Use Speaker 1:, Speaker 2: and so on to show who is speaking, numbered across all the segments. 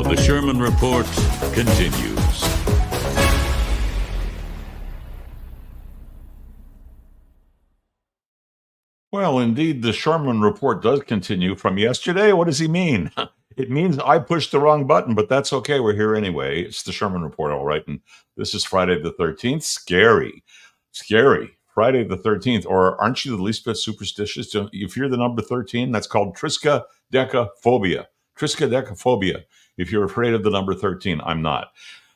Speaker 1: The Sherman Report continues.
Speaker 2: Well, indeed, the Sherman Report does continue from yesterday. What does he mean? It means I pushed the wrong button, but that's okay. We're here anyway. It's the Sherman Report, all right. And this is Friday the 13th. Scary. Friday the 13th. Or aren't you the least bit superstitious? You fear the number 13? That's called triskaidekaphobia. Triskaidekaphobia. If you're afraid of the number 13, I'm not.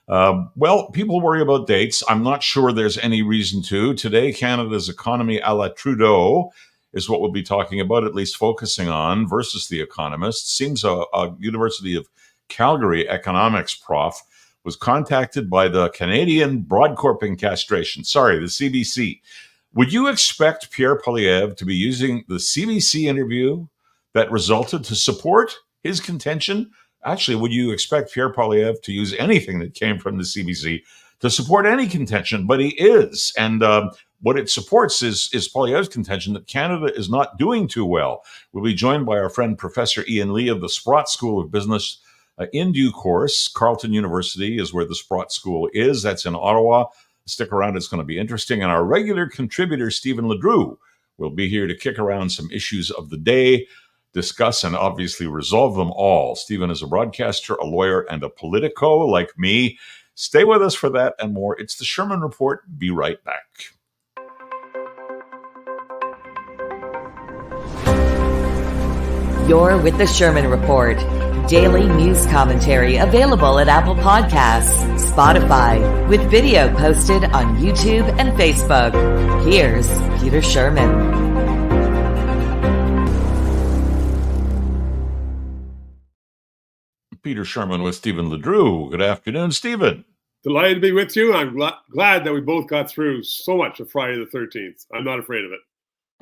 Speaker 2: Well, people worry about dates. I'm not sure there's any reason to. Today, Canada's economy a la Trudeau is what we'll be talking about, at least focusing on, versus The Economist. Seems a University of Calgary economics prof was contacted by the Canadian Broadcorping Castration, the CBC. Would you expect Pierre Poilievre to be using the CBC interview that resulted to support his contention? Actually, would you expect Pierre Poilievre to use anything that came from the CBC to support any contention? But he is. And what it supports is Poilievre's contention that Canada is not doing too well. We'll be joined by our friend Professor Ian Lee of the Sprott School of Business in due course. Carleton University is where the Sprott School is. That's in Ottawa. Stick around. It's going to be interesting. And our regular contributor, Stephen Ledrew, will be here to kick around some issues of the day, discuss and obviously resolve them all. Stephen is a broadcaster, a lawyer, and a politico like me. Stay with us for that and more. It's the Sherman Report. Be right back.
Speaker 3: You're with the Sherman Report. Daily news commentary available at Apple Podcasts, Spotify, with video posted on YouTube and Facebook. Here's Peter Sherman.
Speaker 2: Peter Sherman with Stephen Ledrew. Good afternoon, Stephen.
Speaker 4: Delighted to be with you. I'm glad that we both got through so much of Friday the 13th. I'm not afraid of it.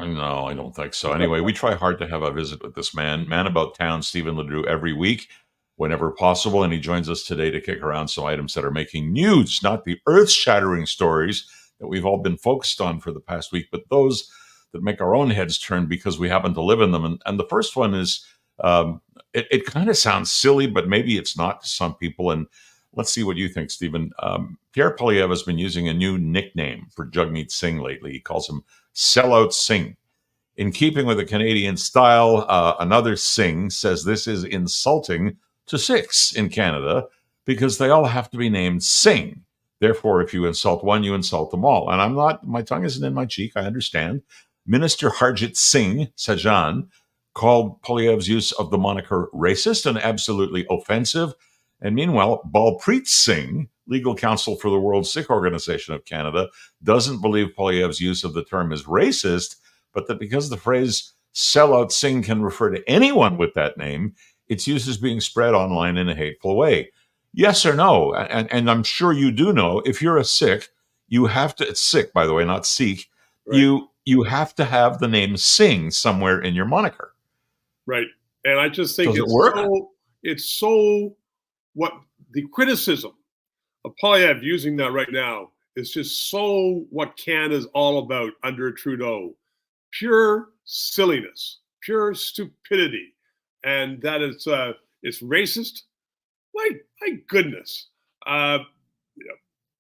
Speaker 2: No, I don't think so. Anyway, we try hard to have a visit with this man about town, Stephen Ledrew, every week, whenever possible. And he joins us today to kick around some items that are making news, not the earth-shattering stories that we've all been focused on for the past week, but those that make our own heads turn because we happen to live in them. And the first one is, it kind of sounds silly, but maybe it's not to some people. And let's see what you think, Stephen. Pierre Poilievre has been using a new nickname for Jagmeet Singh lately. He calls him Sellout Singh. In keeping with the Canadian style, another Singh says this is insulting to Sikhs in Canada because they all have to be named Singh. Therefore, if you insult one, you insult them all. And my tongue isn't in my cheek, I understand. Minister Harjit Singh Sajjan called Poilievre's use of the moniker racist and absolutely offensive. And meanwhile, Balpreet Singh, legal counsel for the World Sikh Organization of Canada, doesn't believe Poilievre's use of the term is racist, but that because the phrase Sellout Singh can refer to anyone with that name, its use is being spread online in a hateful way. Yes or no? And I'm sure you do know, if you're a Sikh, you have to, it's Sikh, by the way, not Sikh, right. You have to have the name Singh somewhere in your moniker.
Speaker 4: Right. And I just think it's so what the criticism of Poilievre using that right now is just so what Canada's all about under Trudeau. Pure silliness, pure stupidity. And that it's racist. My goodness.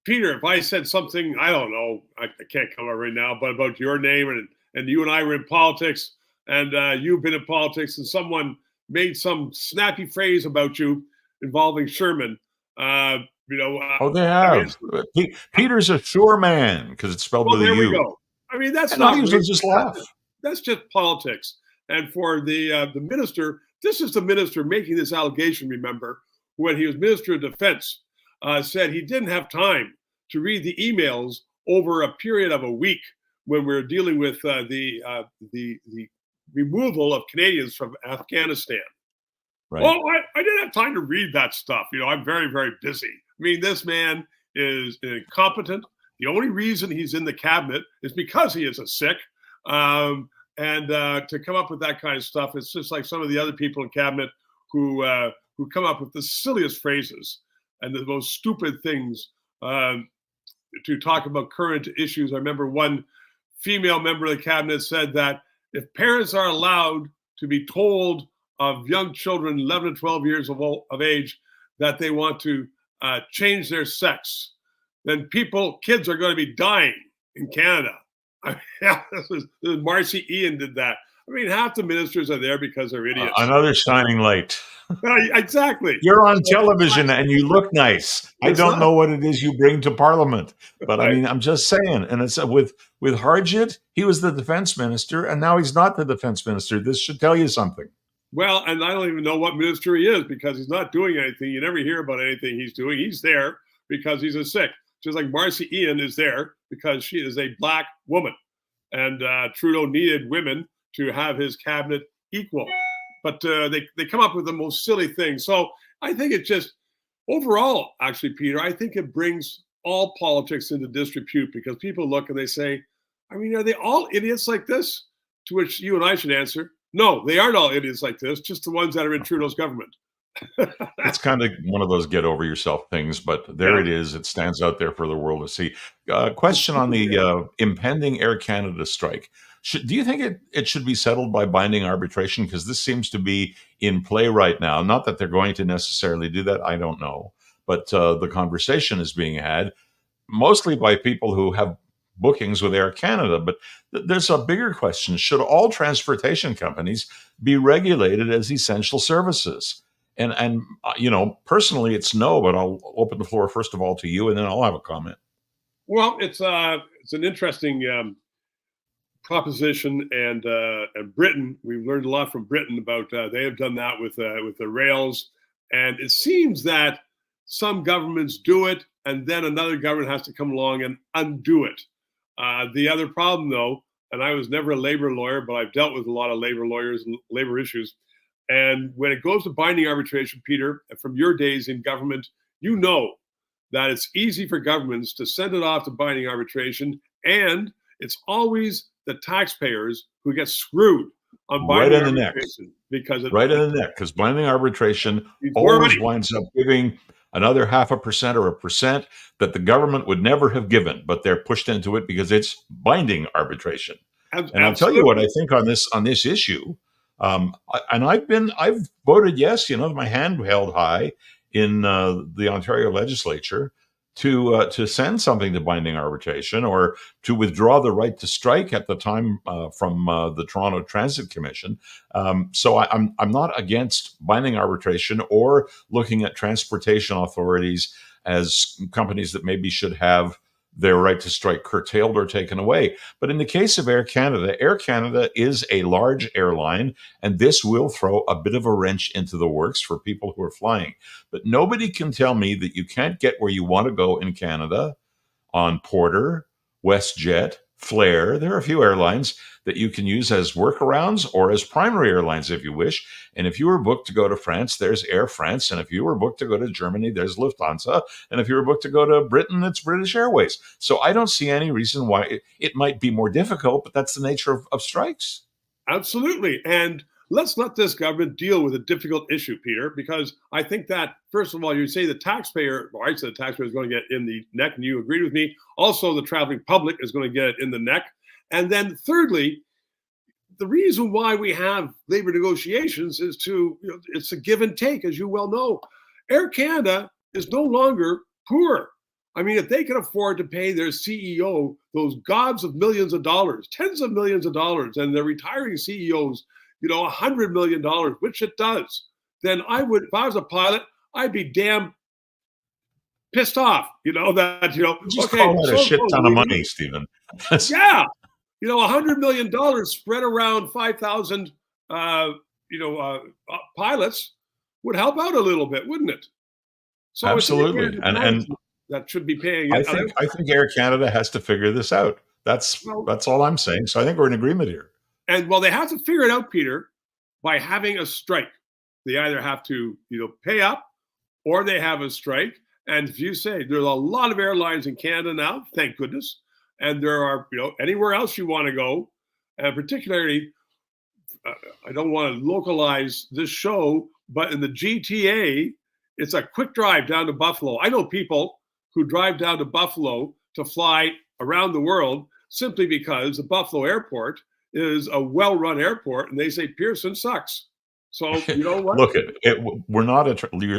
Speaker 4: Peter, if I said something, I don't know, I can't come out right now, but about your name and you and I were in politics and you've been in politics and someone made some snappy phrase about you involving Sherman,
Speaker 2: oh, they have. Peter's a sure man because it's spelled with a U.
Speaker 4: There we go. I mean, that's
Speaker 2: and
Speaker 4: not
Speaker 2: I usually just laugh.
Speaker 4: That's just politics. And for the minister, this is the minister making this allegation, remember, when he was Minister of Defense, said he didn't have time to read the emails over a period of a week when we're dealing with the removal of Canadians from Afghanistan. Right. Oh, I didn't have time to read that stuff. I'm very, very busy. I mean, this man is incompetent. The only reason he's in the cabinet is because he is a Sikh. And to come up with that kind of stuff, it's just like some of the other people in cabinet who come up with the silliest phrases and the most stupid things to talk about current issues. I remember one female member of the cabinet said that if parents are allowed to be told of young children, 11 to 12 years of age, that they want to change their sex, then kids are going to be dying in Canada. Marcy Ian did that. I mean, half the ministers are there because they're idiots.
Speaker 2: Another shining light.
Speaker 4: Exactly.
Speaker 2: You're on television and you look nice. I don't know what it is you bring to Parliament, but I mean, I'm just saying. And it's with Harjit, he was the defense minister, and now he's not the defense minister. This should tell you something.
Speaker 4: Well, and I don't even know what minister he is because he's not doing anything. You never hear about anything he's doing. He's there because he's a Sikh, just like Marcy Ian is there because she is a black woman, and Trudeau needed women to have his cabinet equal. But they come up with the most silly things. So I think it just, overall, actually, Peter, I think it brings all politics into disrepute because people look and they say, I mean, are they all idiots like this? To which you and I should answer, no, they aren't all idiots like this, just the ones that are in Trudeau's government.
Speaker 2: It's kind of one of those get over yourself things, but there it is. It stands out there for the world to see. Question on the impending Air Canada strike. Do you think it should be settled by binding arbitration? Because this seems to be in play right now. Not that they're going to necessarily do that. I don't know. But the conversation is being had mostly by people who have bookings with Air Canada. But there's a bigger question. Should all transportation companies be regulated as essential services? And you know, personally, it's no, but I'll open the floor first of all to you, and then I'll have a comment.
Speaker 4: Well, it's an interesting proposition, and Britain. We've learned a lot from Britain about they have done that with the rails, and it seems that some governments do it, and then another government has to come along and undo it. The other problem, though, and I was never a labor lawyer, but I've dealt with a lot of labor lawyers and labor issues. And when it goes to binding arbitration, Peter, from your days in government, you know that it's easy for governments to send it off to binding arbitration, and it's always the taxpayers who get screwed on binding arbitration because
Speaker 2: right in the neck, because binding arbitration always winds up giving another 0.5% or 1% that the government would never have given, but they're pushed into it because it's binding arbitration. And I'll tell you what I think on this issue. And I've voted yes, you know, my hand held high in the Ontario legislature to send something to binding arbitration or to withdraw the right to strike at the time from the Toronto Transit Commission. So I'm not against binding arbitration or looking at transportation authorities as companies that maybe should have their right to strike curtailed or taken away. But in the case of Air Canada is a large airline, and this will throw a bit of a wrench into the works for people who are flying. But nobody can tell me that you can't get where you want to go in Canada on Porter, WestJet, Flair. There are a few airlines that you can use as workarounds or as primary airlines if you wish. And if you were booked to go to France, there's Air France. And if you were booked to go to Germany, there's Lufthansa. And if you were booked to go to Britain, it's British Airways. So I don't see any reason why it might be more difficult, but that's the nature of strikes.
Speaker 4: Absolutely. And let's let this government deal with a difficult issue, Peter, because I think that, first of all, you say the taxpayer, or I said the taxpayer is going to get in the neck, and you agreed with me. Also, the traveling public is going to get it in the neck. And then thirdly, the reason why we have labor negotiations is it's a give and take, as you well know. Air Canada is no longer poor. I mean, if they can afford to pay their CEO those gobs of millions of dollars, tens of millions of dollars, and their retiring CEOs, $100 million, which it does, then I would, if I was a pilot, I'd be damn pissed off, that,
Speaker 2: Just call that a shit ton of money, Stephen.
Speaker 4: Yeah. $100 million spread around 5,000, pilots would help out a little bit, wouldn't it? So
Speaker 2: absolutely. And
Speaker 4: that should be paying.
Speaker 2: I think Air Canada has to figure this out. That's all I'm saying. So I think we're in agreement here.
Speaker 4: And they have to figure it out, Peter, by having a strike. They either have to, pay up or they have a strike. And if you say there's a lot of airlines in Canada now, thank goodness. And there are, anywhere else you want to go, and particularly, I don't want to localize this show, but in the GTA, it's a quick drive down to Buffalo. I know people who drive down to Buffalo to fly around the world simply because the Buffalo airport is a well-run airport, and they say Pearson sucks. So you know what?
Speaker 2: Look, we're not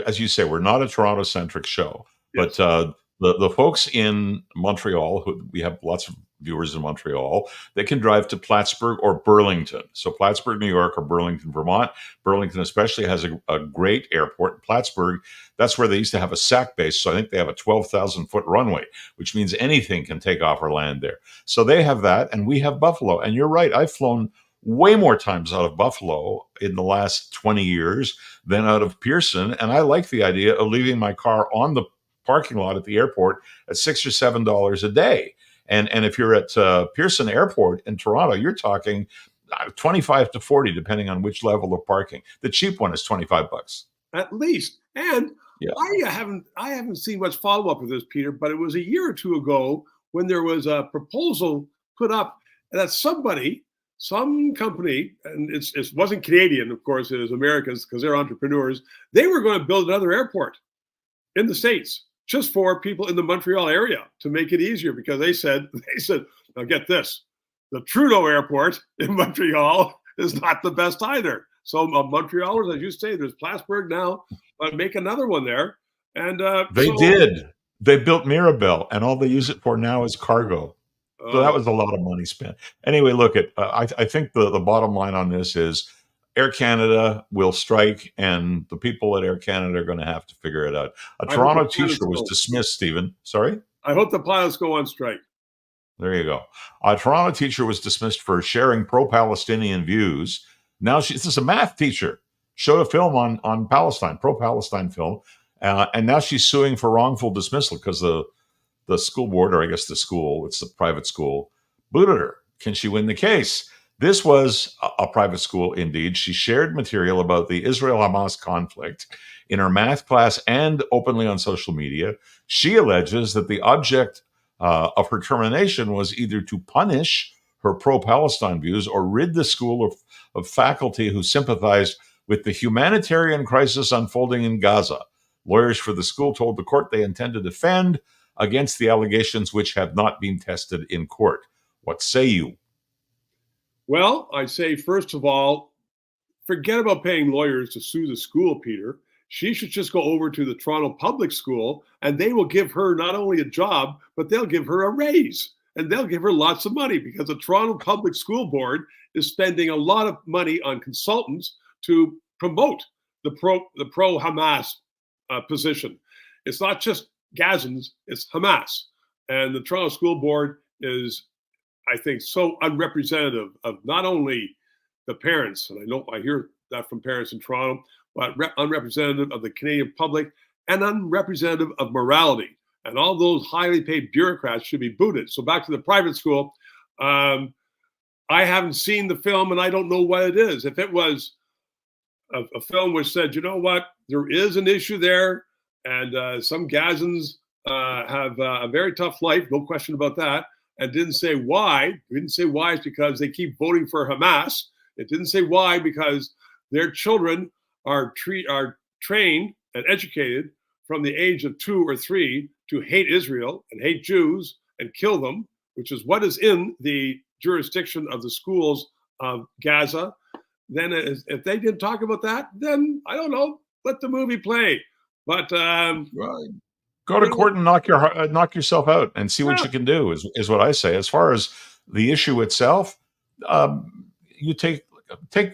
Speaker 2: as you say, we're not a Toronto-centric show,
Speaker 4: Yes.
Speaker 2: but the folks in Montreal, who we have lots of viewers in Montreal, they can drive to Plattsburgh or Burlington. So Plattsburgh, New York, or Burlington, Vermont. Burlington especially has a great airport. Plattsburgh, that's where they used to have a SAC base. So I think they have a 12,000-foot runway, which means anything can take off or land there. So they have that, and we have Buffalo. And you're right, I've flown way more times out of Buffalo in the last 20 years than out of Pearson. And I like the idea of leaving my car on the parking lot at the airport at $6 or $7 a day. And if you're at Pearson Airport in Toronto, you're talking 25 to 40, depending on which level of parking. The cheap one is $25
Speaker 4: at least. And
Speaker 2: yeah.
Speaker 4: I haven't seen much follow up with this, Peter, but it was a year or two ago when there was a proposal put up that some company, and it wasn't Canadian, of course, it was Americans because they're entrepreneurs. They were going to build another airport in the States just for people in the Montreal area to make it easier, because they said, now get this, the Trudeau airport in Montreal is not the best either. So Montrealers, as you say, there's Plattsburgh now, make another one there. And
Speaker 2: they built Mirabel, and all they use it for now is cargo. So that was a lot of money spent. Anyway, look, I think the bottom line on this is Air Canada will strike, and the people at Air Canada are going to have to figure it out. A Toronto teacher was dismissed, Stephen. Sorry?
Speaker 4: I hope the pilots go on strike.
Speaker 2: There you go. A Toronto teacher was dismissed for sharing pro-Palestinian views. Now this is a math teacher, showed a film on Palestine, pro-Palestine film, and now she's suing for wrongful dismissal because the school board, or I guess the school, it's a private school, booted her. Can she win the case? This was a private school indeed. She shared material about the Israel-Hamas conflict in her math class and openly on social media. She alleges that the object of her termination was either to punish her pro-Palestine views or rid the school of faculty who sympathized with the humanitarian crisis unfolding in Gaza. Lawyers for the school told the court they intend to defend against the allegations which have not been tested in court. What say you?
Speaker 4: Well, I say, first of all, forget about paying lawyers to sue the school, Peter. She should just go over to the Toronto Public School, and they will give her not only a job, but they'll give her a raise, and they'll give her lots of money, because the Toronto Public School Board is spending a lot of money on consultants to promote the pro-Hamas position. It's not just Gazans, it's Hamas. And the Toronto School Board is, I think, so unrepresentative of not only the parents, and I know I hear that from parents in Toronto, but unrepresentative of the Canadian public and unrepresentative of morality. And all those highly paid bureaucrats should be booted. So back to the private school, I haven't seen the film and I don't know what it is. If it was a film which said, you know what, there is an issue there, and some Gazans have a very tough life, no question about that, and didn't say why. It didn't say why it's because they keep voting for Hamas. It didn't say why because their children are trained and educated from the age of 2 or 3 to hate Israel and hate Jews and kill them, which is what is in the jurisdiction of the schools of Gaza. Then if they didn't talk about that, then I don't know, let the movie play. But
Speaker 2: go to court and knock yourself out and see what you can do is what I say. As far as the issue itself, you take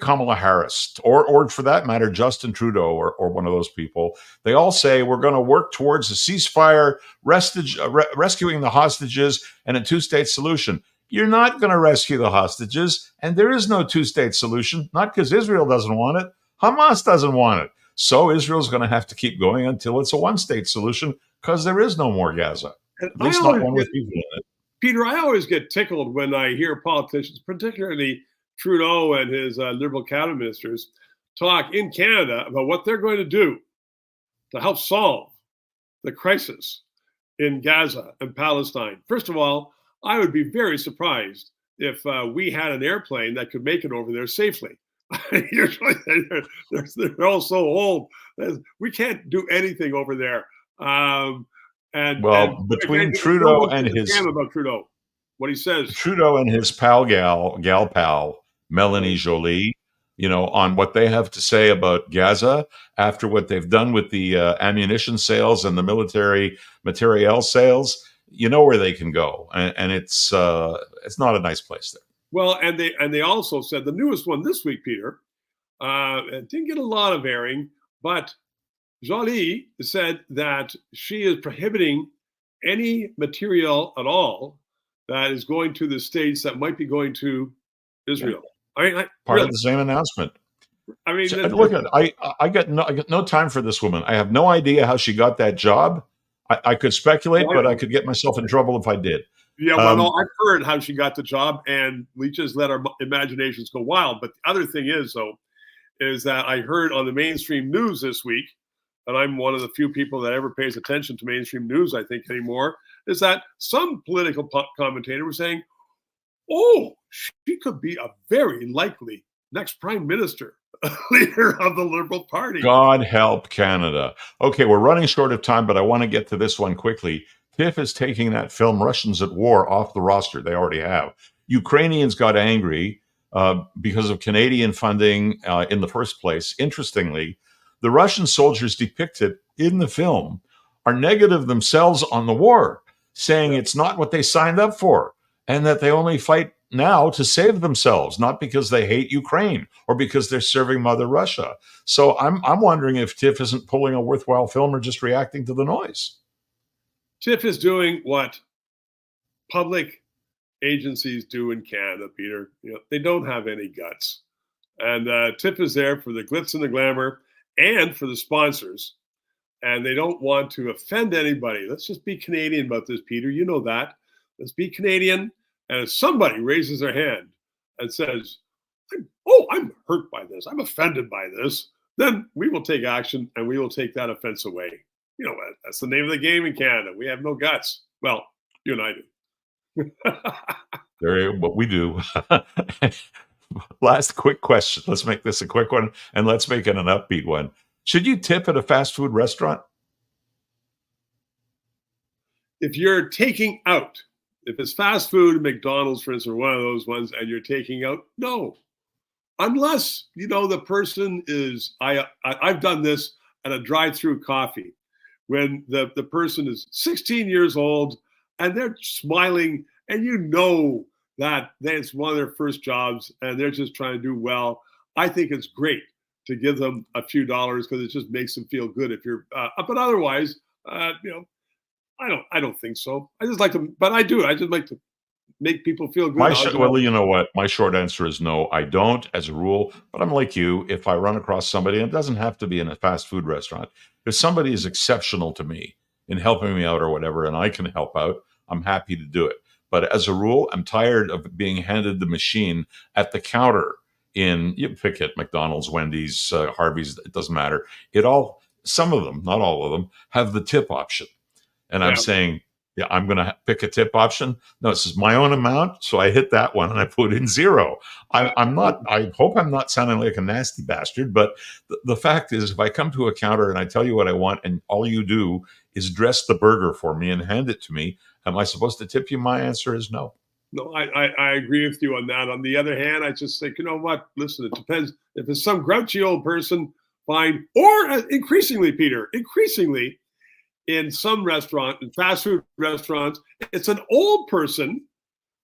Speaker 2: Kamala Harris or for that matter, Justin Trudeau or one of those people. They all say we're going to work towards a ceasefire, rescuing the hostages and a two-state solution. You're not going to rescue the hostages, and there is no two-state solution, not because Israel doesn't want it. Hamas doesn't want it. So Israel's going to have to keep going until it's a one-state solution, because there is no more Gaza.
Speaker 4: And
Speaker 2: at least not one with people in it.
Speaker 4: Peter, I always get tickled when I hear politicians, particularly Trudeau and his Liberal cabinet ministers, talk in Canada about what they're going to do to help solve the crisis in Gaza and Palestine. First of all, I would be very surprised if we had an airplane that could make it over there safely. Usually they're all so old. We can't do anything over there.
Speaker 2: Between Trudeau and his
Speaker 4: about Trudeau, what he says,
Speaker 2: Trudeau and his gal pal Melanie Joly, on what they have to say about Gaza after what they've done with the ammunition sales and the military materiel sales. You know where they can go, and it's not a nice place there.
Speaker 4: Well, and they also said the newest one this week, Peter, it didn't get a lot of airing, but Jolie said that she is prohibiting any material at all that is going to the States that might be going to Israel. I mean,
Speaker 2: part of the same announcement.
Speaker 4: I mean,
Speaker 2: look at I got no time for this woman. I have no idea how she got that job. I could speculate, but I could get myself in trouble if I did.
Speaker 4: Yeah, well, no, I've heard how she got the job, and we just let our imaginations go wild. But the other thing is, though, is that I heard on the mainstream news this week, and I'm one of the few people that ever pays attention to mainstream news, I think, anymore, is that some political commentator was saying, oh, she could be a very likely next prime minister, leader of the Liberal Party.
Speaker 2: God help Canada. Okay, we're running short of time, but I want to get to this one quickly. TIFF is taking that film Russians at War off the roster. They already have. Ukrainians got angry because of Canadian funding in the first place. Interestingly, the Russian soldiers depicted in the film are negative themselves on the war, saying it's not what they signed up for and that they only fight now to save themselves, not because they hate Ukraine or because they're serving Mother Russia. So I'm wondering if TIFF isn't pulling a worthwhile film or just reacting to the noise.
Speaker 4: TIFF is doing what public agencies do in Canada, Peter. They don't have any guts. And TIFF is there for the glitz and the glamour and for the sponsors. And they don't want to offend anybody. Let's just be Canadian about this, Peter. You know that. Let's be Canadian. And if somebody raises their hand and says, I'm hurt by this, I'm offended by this, then we will take action and we will take that offense away. You know what? That's the name of the game in Canada. We have no guts. Well, you and I do.
Speaker 2: What we do. Last quick question. Let's make this a quick one, and let's make it an upbeat one. Should you tip at a fast food restaurant?
Speaker 4: If you're taking out, if it's fast food, McDonald's, for instance, or one of those ones, and you're taking out, no. Unless, the person is, I've done this at a drive-through coffee, when the person is 16 years old and they're smiling and that it's one of their first jobs and they're just trying to do well. I think it's great to give them a few dollars because it just makes them feel good if you're, but otherwise, I don't think so. I just like to, but I do. I just like to make people feel good.
Speaker 2: Well, you know what? My short answer is no, I don't as a rule, but I'm like you. If I run across somebody, and it doesn't have to be in a fast food restaurant, if somebody is exceptional to me in helping me out or whatever, and I can help out, I'm happy to do it. But as a rule, I'm tired of being handed the machine at the counter you pick it, McDonald's, Wendy's, Harvey's, it doesn't matter. Some of them, not all of them, have the tip option. And I'm saying, yeah, I'm going to pick a tip option. No, this is my own amount. So I hit that one and I put in zero. I hope I'm not sounding like a nasty bastard, but the fact is, if I come to a counter and I tell you what I want and all you do is dress the burger for me and hand it to me, am I supposed to tip you? My answer is no.
Speaker 4: No, I agree with you on that. On the other hand, I just think, you know what? Listen, it depends. If it's some grouchy old person, fine. Or increasingly, Peter, in some restaurant, in fast food restaurants, it's an old person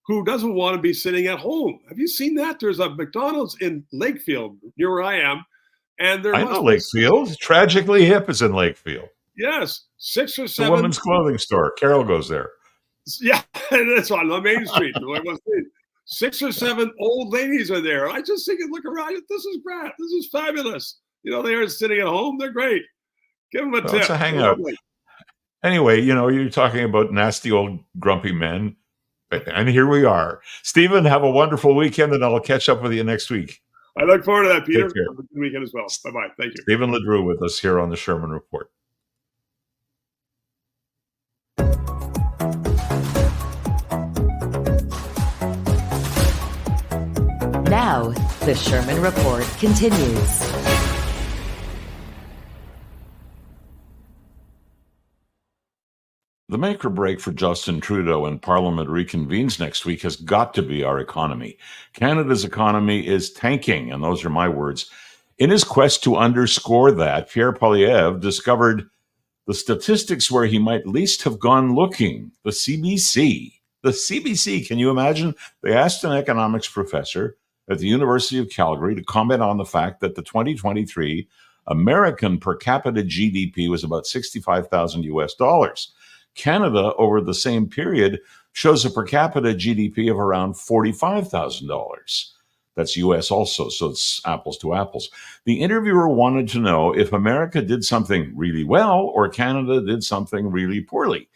Speaker 4: who doesn't want to be sitting at home. Have you seen that? There's a McDonald's in Lakefield, near where I am. And I know
Speaker 2: Lakefield. Tragically Hip is in Lakefield.
Speaker 4: Yes. 6 or 7.
Speaker 2: The women's clothing store. Carol goes there.
Speaker 4: Yeah, that's on Main Street. 6 or 7 old ladies are there. I just think, look around. This is great. This is fabulous. They are sitting at home. They're great. Give them a tip.
Speaker 2: It's a hangout. Anyway, you're talking about nasty old grumpy men. And here we are. Stephen, have a wonderful weekend, and I'll catch up with you next week.
Speaker 4: I look forward to that, Peter. Have a good weekend as well. Bye-bye. Thank you.
Speaker 2: Stephen LeDrew with us here on the Sherman Report.
Speaker 3: Now, the Sherman Report continues.
Speaker 2: The make or break for Justin Trudeau when Parliament reconvenes next week has got to be our economy. Canada's economy is tanking, and those are my words. In his quest to underscore that, Pierre Poilievre discovered the statistics where he might least have gone looking. The CBC. The CBC, can you imagine? They asked an economics professor at the University of Calgary to comment on the fact that the 2023 American per capita GDP was about 65,000 US dollars. Canada, over the same period, shows a per capita GDP of around $45,000. That's US also, so it's apples to apples. The interviewer wanted to know if America did something really well or Canada did something really poorly.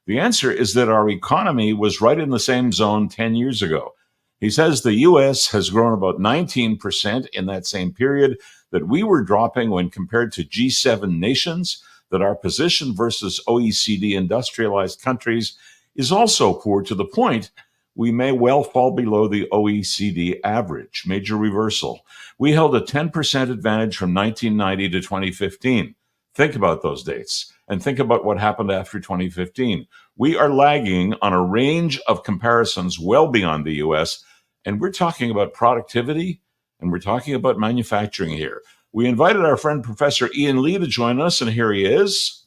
Speaker 2: The answer is that our economy was right in the same zone 10 years ago. He says the US has grown about 19% in that same period, that we were dropping when compared to G7 nations, that our position versus OECD industrialized countries is also poor to the point we may well fall below the OECD average. Major reversal. We held a 10% advantage from 1990 to 2015. Think about those dates and think about what happened after 2015. We are lagging on a range of comparisons well beyond the US, and we're talking about productivity and we're talking about manufacturing here. We invited our friend Professor Ian Lee to join us, and here he is.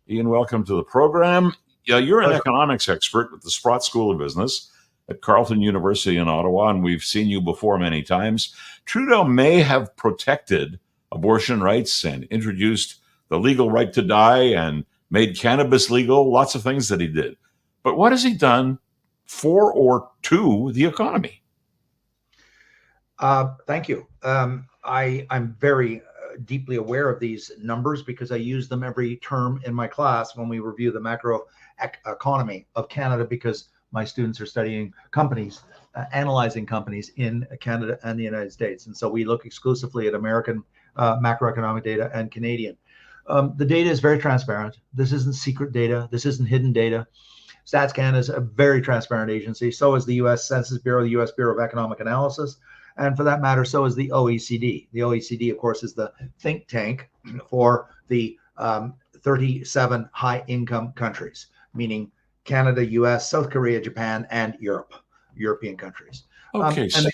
Speaker 2: Ian, welcome to the program. Yeah, you're an economics expert with the Sprott School of Business at Carleton University in Ottawa, and we've seen you before many times. Trudeau may have protected abortion rights and introduced the legal right to die and made cannabis legal, lots of things that he did. But what has he done for or to the economy?
Speaker 5: Thank you. I'm very deeply aware of these numbers because I use them every term in my class when we review the macro economy of Canada, because my students are studying companies, analyzing companies in Canada and the United States. And so we look exclusively at American macroeconomic data and Canadian. The data is very transparent. This isn't secret data. This isn't hidden data. StatsCan is a very transparent agency. So is the U.S. Census Bureau, the U.S. Bureau of Economic Analysis. And for that matter, so is the OECD. The OECD, of course, is the think tank for the 37 high-income countries, meaning Canada, U.S., South Korea, Japan, and European countries.
Speaker 2: Okay,
Speaker 5: and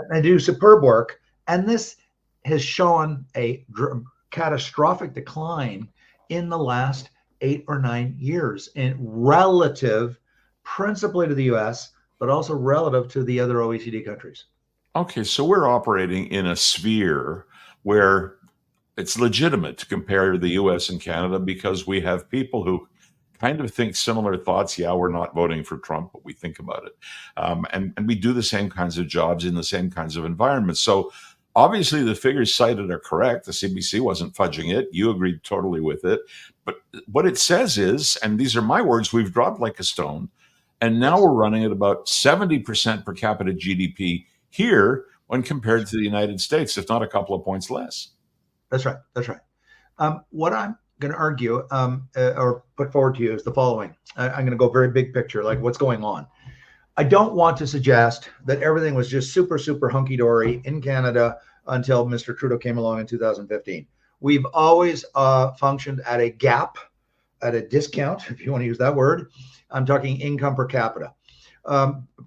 Speaker 5: they do superb work. And this has shown a catastrophic decline in the last 8 or 9 years, in relative, principally to the U.S., but also relative to the other OECD countries.
Speaker 2: Okay, so we're operating in a sphere where it's legitimate to compare the US and Canada because we have people who kind of think similar thoughts. Yeah, we're not voting for Trump, but we think about it. And we do the same kinds of jobs in the same kinds of environments. So obviously the figures cited are correct. The CBC wasn't fudging it. You agreed totally with it. But what it says is, and these are my words, we've dropped like a stone. And now we're running at about 70% per capita GDP here when compared to the United States, if not a couple of points less.
Speaker 5: That's right. That's right. What I'm going to argue or put forward to you is the following. I'm going to go very big picture, like what's going on. I don't want to suggest that everything was just super, super hunky-dory in Canada until Mr. Trudeau came along in 2015. We've always functioned at a gap, at a discount, if you want to use that word. I'm talking income per capita.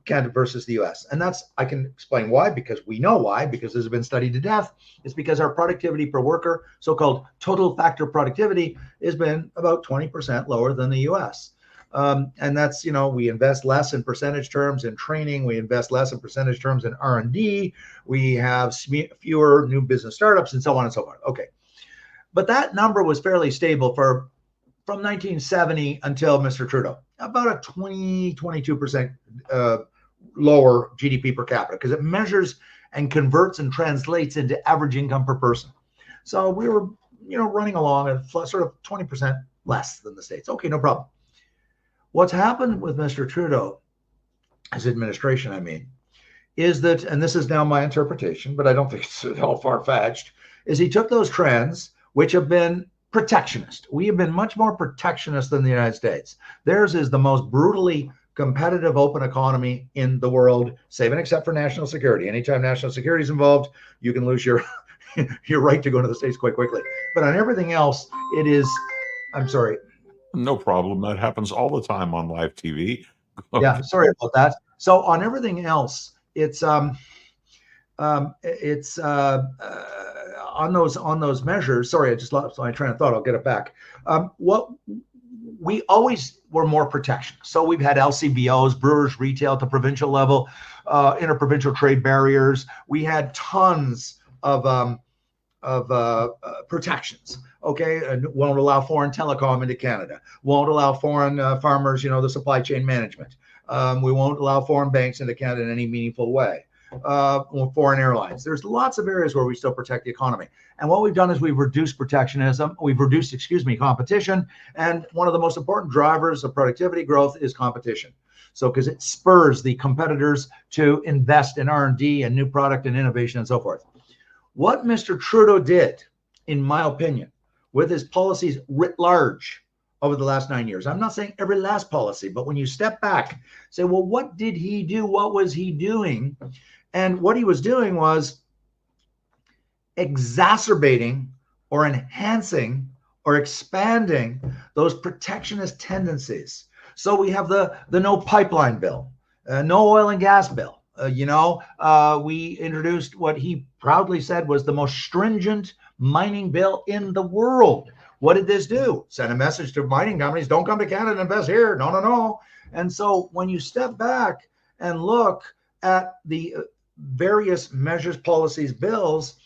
Speaker 5: Canada versus the US. And I can explain why, because we know why, because this has been studied to death. It's because our productivity per worker, so-called total factor productivity, has been about 20% lower than the US. And that's, we invest less in percentage terms in training. We invest less in percentage terms in R&D. We have fewer new business startups and so on and so forth. Okay. But that number was fairly stable from 1970 until Mr. Trudeau, about a 22% lower GDP per capita, because it measures and converts and translates into average income per person. So we were, running along at sort of 20% less than the States. Okay, no problem. What's happened with Mr. Trudeau, his administration, I mean, is that, and this is now my interpretation, but I don't think it's all far-fetched, is he took those trends, which have been protectionist. We have been much more protectionist than the United States. Theirs is the most brutally competitive open economy in the world, save and except for national security. Anytime national security is involved, you can lose your right to go to the States quite quickly. But on everything else, it is, I'm sorry,
Speaker 2: No problem. That happens all the time on live TV.
Speaker 5: Yeah, sorry about that. So on everything else, it's on those measures. Sorry, I just lost my train of thought. I'll get it back. What we always were more protection. So we've had LCBOs, brewers retail at the provincial level, interprovincial trade barriers. We had tons of protections. Okay, and won't allow foreign telecom into Canada. Won't allow foreign farmers, the supply chain management. We won't allow foreign banks into Canada in any meaningful way. Foreign airlines. There's lots of areas where we still protect the economy. And what we've done is we've reduced protectionism. We've reduced, competition. And one of the most important drivers of productivity growth is competition. So because it spurs the competitors to invest in R&D and new product and innovation and so forth. What Mr. Trudeau did, in my opinion, with his policies writ large over the last 9 years. I'm not saying every last policy, but when you step back, say, well, what did he do? What was he doing? And what he was doing was exacerbating or enhancing or expanding those protectionist tendencies. So we have the no pipeline bill, no oil and gas bill. We introduced what he proudly said was the most stringent mining bill in the world. What did this do? Send a message to mining companies, don't come to Canada and invest here. No, no, no. And so when you step back and look at the various measures, policies, bills,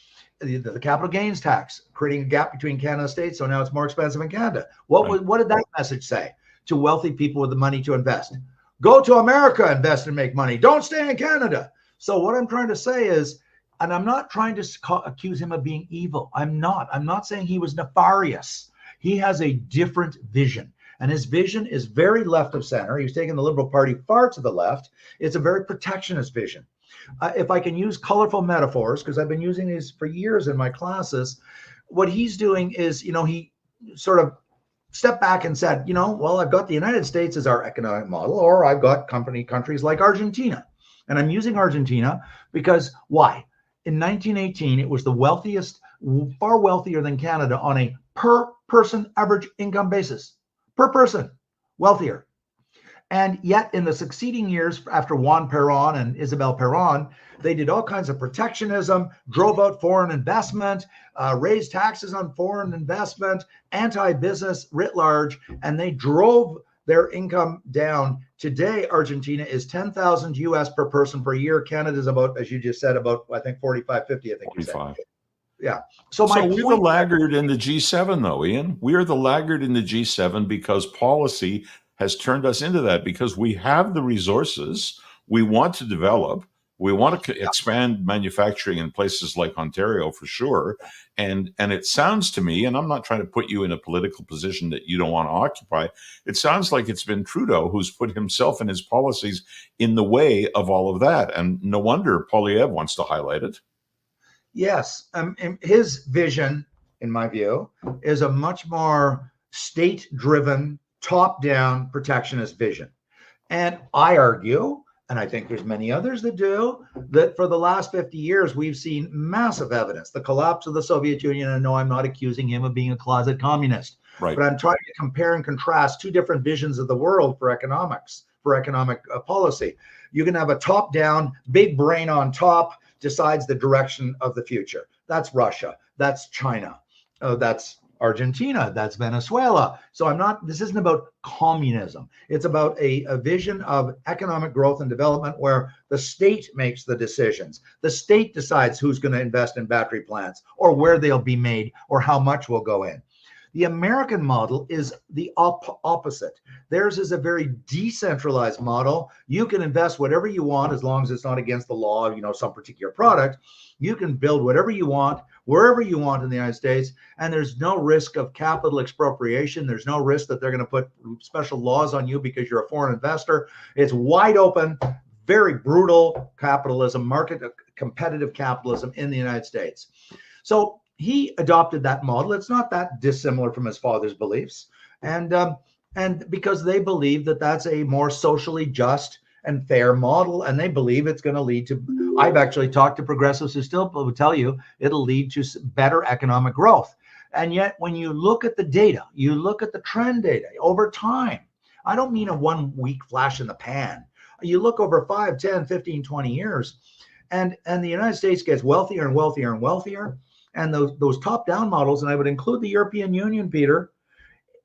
Speaker 5: the capital gains tax, creating a gap between Canada and states, so now it's more expensive in Canada. What did that message say to wealthy people with the money to invest? Go to America, invest and make money. Don't stay in Canada. So what I'm trying to say is, and I'm not trying to accuse him of being evil. I'm not saying he was nefarious. He has a different vision. And his vision is very left of center. He's taken the Liberal Party far to the left. It's a very protectionist vision. If I can use colorful metaphors, because I've been using these for years in my classes, what he's doing is, he sort of stepped back and said, well, I've got the United States as our economic model, or I've got countries like Argentina. And I'm using Argentina because why? In 1918, it was the wealthiest, far wealthier than Canada on a per person average income basis. Per person, wealthier. And yet in the succeeding years after Juan Perón and Isabel Perón, they did all kinds of protectionism, drove out foreign investment, raised taxes on foreign investment, anti-business writ large, and they drove their income down. Today, Argentina is 10,000 US per person per year. Canada is about, as you just said, about, I think, 45, 50, I think
Speaker 2: 45.
Speaker 5: Yeah. So
Speaker 2: we're the laggard in the G7, though, Ian. We are the laggard in the G7 because policy has turned us into that, because we have the resources. We want to develop. We want to expand manufacturing in places like Ontario for sure. And it sounds to me, and I'm not trying to put you in a political position that you don't want to occupy, it sounds like it's been Trudeau who's put himself and his policies in the way of all of that. And no wonder Poilievre wants to highlight it.
Speaker 5: Yes. His vision, in my view, is a much more state-driven, top-down protectionist vision. And I argue, and I think there's many others that do, that for the last 50 years, we've seen massive evidence, the collapse of the Soviet Union. And no, I'm not accusing him of being a closet communist,
Speaker 2: right,
Speaker 5: but I'm trying to compare and contrast two different visions of the world for economics, for economic policy. You can have a top-down, big brain on top, decides the direction of the future. That's Russia. That's China. That's Argentina. That's Venezuela. So this isn't about communism. It's about a vision of economic growth and development where the state makes the decisions. The state decides who's going to invest in battery plants or where they'll be made or how much will go in. The American model is the opposite. Theirs is a very decentralized model. You can invest whatever you want as long as it's not against the law of, some particular product. You can build whatever you want, wherever you want in the United States, and there's no risk of capital expropriation. There's no risk that they're going to put special laws on you because you're a foreign investor. It's wide open, very brutal capitalism, market competitive capitalism in the United States. So he adopted that model. It's not that dissimilar from his father's beliefs. And because they believe that that's a more socially just and fair model, and they believe it's going to lead to, I've actually talked to progressives who still will tell you it'll lead to better economic growth. And yet, when you look at the data, you look at the trend data over time, I don't mean a 1 week flash in the pan. You look over 5, 10, 15, 20 years, and the United States gets wealthier and wealthier and wealthier. And those top-down models, and I would include the European Union, Peter.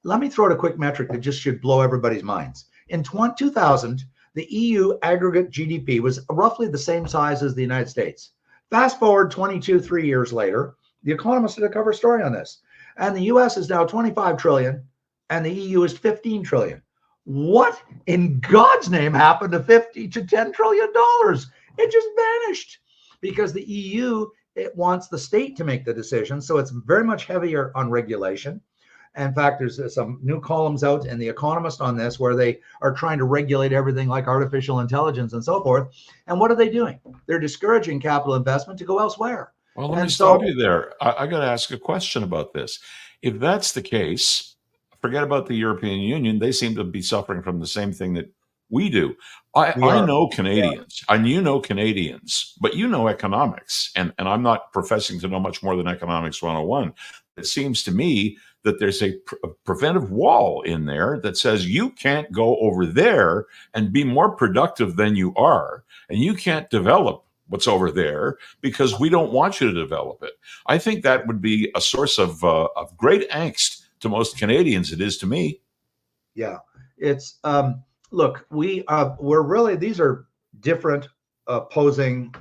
Speaker 5: Let me throw out a quick metric that just should blow everybody's minds. In 2000, the EU aggregate GDP was roughly the same size as the United States. Fast forward 3 years later, The Economist did a cover story on this. And the US is now 25 trillion and the EU is 15 trillion. What in God's name happened to $50 to $10 trillion? It just vanished because the EU, it wants the state to make the decision. So it's very much heavier on regulation. In fact, there's some new columns out in The Economist on this where they are trying to regulate everything like artificial intelligence and so forth. And what are they doing? They're discouraging capital investment to go elsewhere.
Speaker 2: Well, let me stop you there. I got to ask a question about this. If that's the case, forget about the European Union. They seem to be suffering from the same thing that we do. I know Canadians, and you know Canadians, but you know economics. And I'm not professing to know much more than Economics 101. It seems to me that there's a preventive wall in there that says you can't go over there and be more productive than you are, and you can't develop what's over there because we don't want you to develop it. I think that would be a source of great angst to most Canadians. It is to me. Yeah,
Speaker 5: it's look, we're really, these are different opposing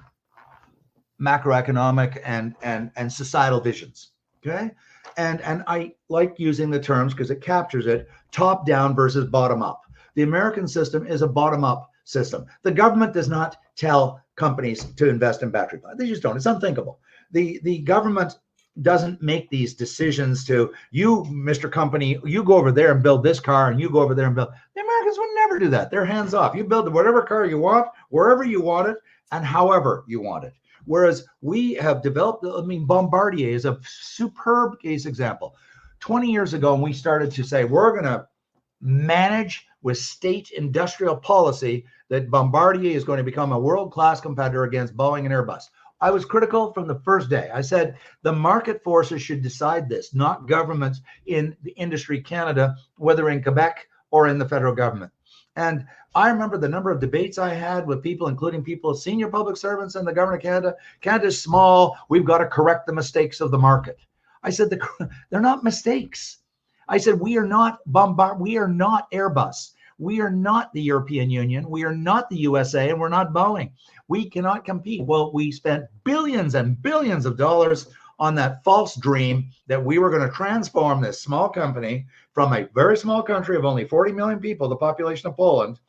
Speaker 5: macroeconomic and societal visions. Okay. And I like using the terms because it captures it, top down versus bottom up. The American system is a bottom up system. The government does not tell companies to invest in battery plants. They just don't. It's unthinkable. The government doesn't make these decisions to you, Mr. Company, you go over there and build this car and you go over there and build. The Americans would never do that. They're hands off. You build whatever car you want, wherever you want it, and however you want it. Whereas we have developed, I mean, Bombardier is a superb case example. 20 years ago, when we started to say, we're going to manage with state industrial policy that Bombardier is going to become a world-class competitor against Boeing and Airbus. I was critical from the first day. I said, the market forces should decide this, not governments in the industry Canada, whether in Quebec or in the federal government. And I remember the number of debates I had with people, including people, senior public servants in the government of Canada. Canada's small. We've got to correct the mistakes of the market. I said, they're not mistakes. I said, we are not we are not Airbus. We are not the European Union. We are not the USA, and we're not Boeing. We cannot compete. Well, we spent billions and billions of dollars on that false dream that we were going to transform this small company from a very small country of only 40 million people, the population of Poland,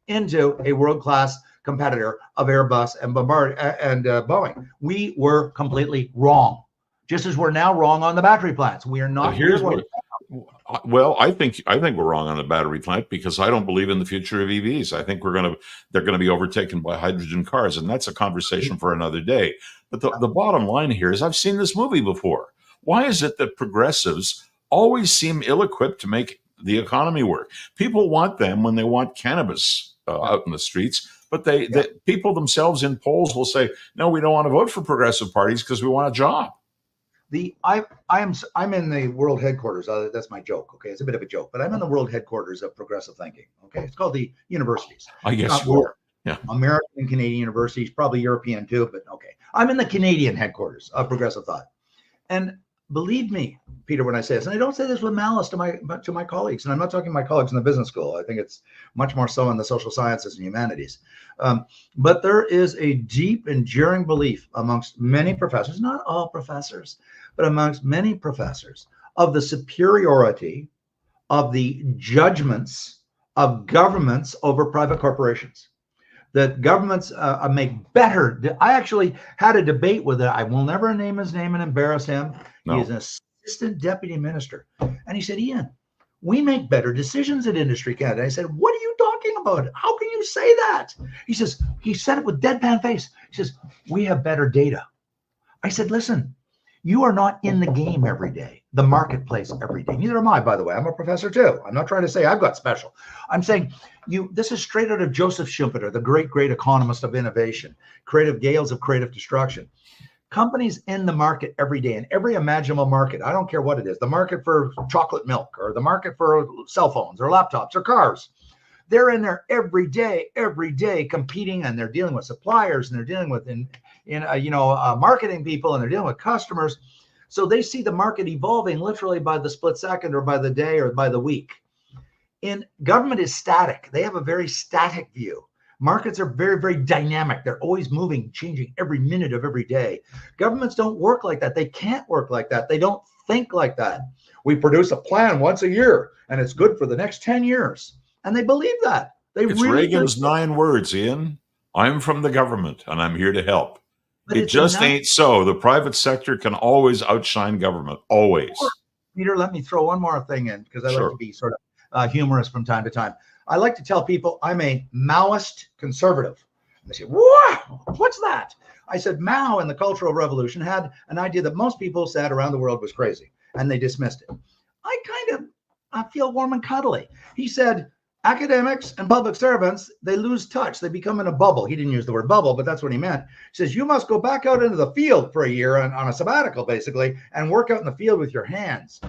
Speaker 5: into a world-class competitor of Airbus and Boeing. We were completely wrong, just as we're now wrong on the battery plants. We are not.
Speaker 2: Well, I think we're wrong on the battery plant because I don't believe in the future of EVs. I think they're going to be overtaken by hydrogen cars, and that's a conversation for another day. But the bottom line here is I've seen this movie before. Why is it that progressives always seem ill-equipped to make the economy work? People want them when they want cannabis out in the streets, but the people themselves in polls will say, no, we don't want to vote for progressive parties because we want a job.
Speaker 5: I'm in the world headquarters. That's my joke. Okay, it's a bit of a joke, but I'm in the world headquarters of progressive thinking. Okay, it's called the universities.
Speaker 2: I guess you are. Yeah,
Speaker 5: American and Canadian universities, probably European too, but okay. I'm in the Canadian headquarters of progressive thought, and believe me, Peter, when I say this, and I don't say this with malice to my colleagues, and I'm not talking to my colleagues in the business school. I think it's much more so in the social sciences and humanities. But there is a deep, enduring belief amongst many professors, not all professors, but amongst many professors, of the superiority of the judgments of governments over private corporations. That governments make better. I actually had a debate with it. I will never name his name and embarrass him. No. He's an assistant deputy minister. And he said, Ian, we make better decisions at Industry Canada. I said, what are you talking about? How can you say that? He says, he said it with deadpan face. He says, we have better data. I said, listen, you are not in the game every day, the marketplace every day. Neither am I, by the way. I'm a professor too. I'm not trying to say I've got special. I'm saying this is straight out of Joseph Schumpeter, the great, great economist of innovation, creative gales of creative destruction. companies in the market every day, in every imaginable market. I don't care what it is, the market for chocolate milk or the market for cell phones or laptops or cars. They're in there every day competing, and they're dealing with suppliers, and they're dealing with marketing people, and they're dealing with customers. So they see the market evolving literally by the split second or by the day or by the week. In government is static. They have a very static view. Markets are very, very dynamic. They're always moving, changing every minute of every day. Governments don't work like that. They can't work like that. They don't think like that. We produce a plan once a year, and it's good for the next 10 years. And they believe that.
Speaker 2: It's really Reagan's 9 words, Ian. I'm from the government, and I'm here to help. But it just ain't so. The private sector can always outshine government, always.
Speaker 5: Peter, let me throw one more thing in, because I like to be sort of humorous from time to time. I like to tell people I'm a Maoist conservative. And they say, wow, what's that? I said, Mao in the Cultural Revolution had an idea that most people said around the world was crazy, and they dismissed it. I feel warm and cuddly. He said, academics and public servants, they lose touch. They become in a bubble. He didn't use the word bubble, but that's what he meant. He says, you must go back out into the field for a year on a sabbatical, basically, and work out in the field with your hands.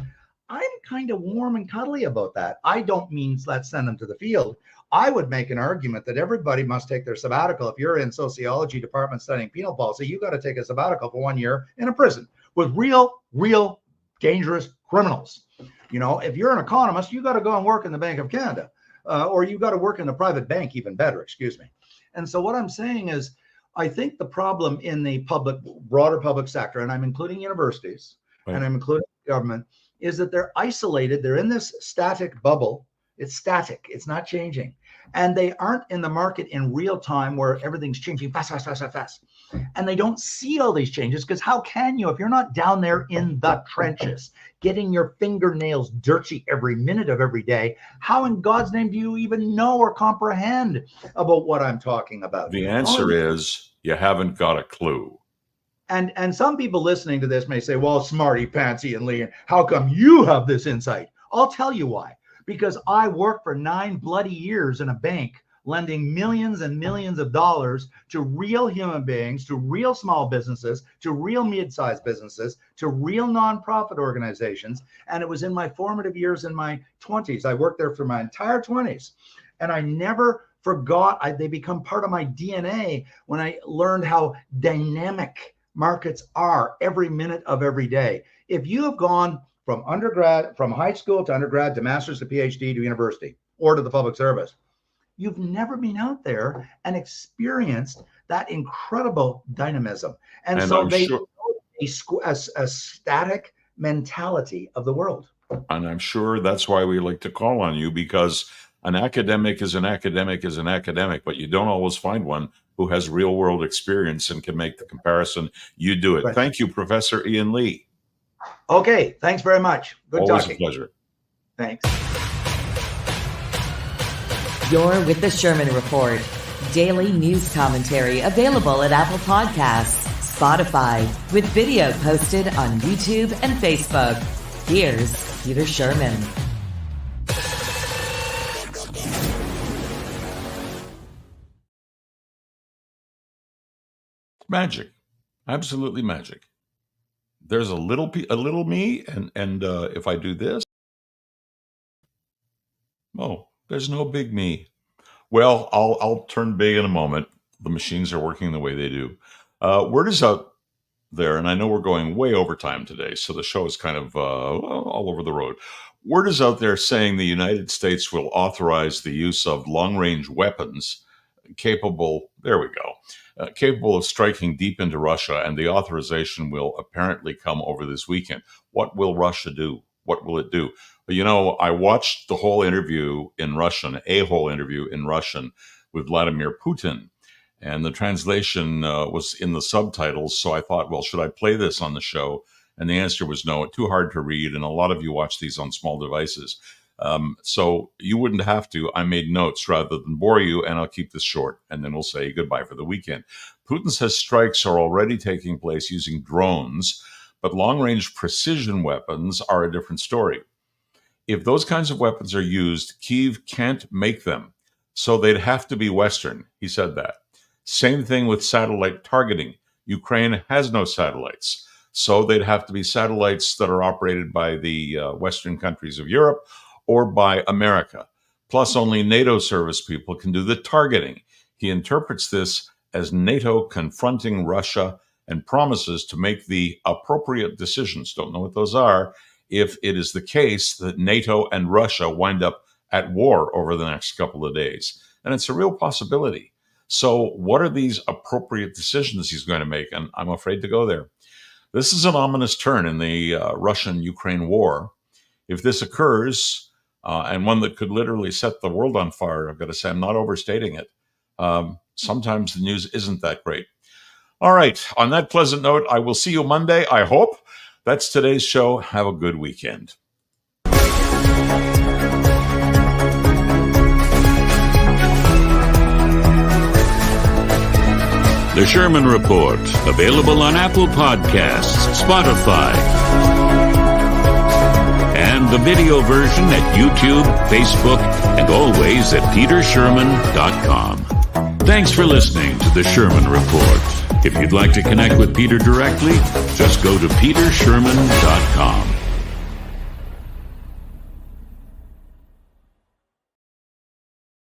Speaker 5: I'm kind of warm and cuddly about that. I don't mean let's send them to the field. I would make an argument that everybody must take their sabbatical. If you're in sociology department studying penal policy, you got to take a sabbatical for 1 year in a prison with real dangerous criminals. If you're an economist, you got to go and work in the Bank of Canada. Or you got to work in a private bank, even better, excuse me. And so what I'm saying is, I think the problem in the broader public sector, and I'm including universities, and I'm including government, is that they're isolated. They're in this static bubble. It's static. It's not changing. And they aren't in the market in real time where everything's changing fast. And they don't see all these changes, because how can you if you're not down there in the trenches, getting your fingernails dirty every minute of every day? How in God's name do you even know or comprehend about what I'm talking about?
Speaker 2: The answer is you haven't got a clue.
Speaker 5: And some people listening to this may say, well, smarty pantsy and Lee, how come you have this insight? I'll tell you why. Because I worked for 9 bloody years in a bank, lending millions and millions of dollars to real human beings, to real small businesses, to real mid-sized businesses, to real nonprofit organizations. And it was in my formative years in my 20s. I worked there for my entire 20s. And I never forgot. They become part of my DNA when I learned how dynamic markets are every minute of every day. If you have gone from high school to undergrad to master's to PhD to university or to the public service, you've never been out there and experienced that incredible dynamism. And so they know a static mentality of the world.
Speaker 2: And I'm sure that's why we like to call on you, because an academic is an academic is an academic, but you don't always find one who has real world experience and can make the comparison. You do it. Right. Thank you, Professor Ian Lee.
Speaker 5: Okay, thanks very much. Good
Speaker 2: Always
Speaker 5: talking.
Speaker 2: A pleasure.
Speaker 5: Thanks.
Speaker 3: You're with the Sherman Report. Daily news commentary available at Apple Podcasts, Spotify, with video posted on YouTube and Facebook. Here's Peter Sherman.
Speaker 2: Magic. Absolutely magic. There's a little me, and if I do this, there's no big me. Well, I'll turn big in a moment. The machines are working the way they do. Word is out there, and I know we're going way over time today, so the show is kind of all over the road. Word is out there saying the United States will authorize the use of long-range weapons capable of striking deep into Russia, and the authorization will apparently come over this weekend. What will Russia do? What will it do? I watched a whole interview in Russian with Vladimir Putin, and the translation was in the subtitles. So I thought, well, should I play this on the show? And the answer was no, too hard to read. And a lot of you watch these on small devices. So you wouldn't have to. I made notes rather than bore you, and I'll keep this short, and then we'll say goodbye for the weekend. Putin says strikes are already taking place using drones, but long-range precision weapons are a different story. If those kinds of weapons are used, Kyiv can't make them, so they'd have to be Western. He said that. Same thing with satellite targeting. Ukraine has no satellites. So they'd have to be satellites that are operated by the Western countries of Europe or by America. Plus, only NATO service people can do the targeting. He interprets this as NATO confronting Russia and promises to make the appropriate decisions, don't know what those are, if it is the case that NATO and Russia wind up at war over the next couple of days. And it's a real possibility. So what are these appropriate decisions he's going to make? And I'm afraid to go there. This is an ominous turn in the Russian-Ukraine war. If this occurs, and one that could literally set the world on fire, I've got to say, I'm not overstating it. Sometimes the news isn't that great. All right. On that pleasant note, I will see you Monday, I hope. That's today's show. Have a good weekend.
Speaker 1: The Sherman Report, available on Apple Podcasts, Spotify, and the video version at YouTube, Facebook, and always at petersherman.com. Thanks for listening to The Sherman Report. If you'd like to connect with Peter directly, just go to petersherman.com.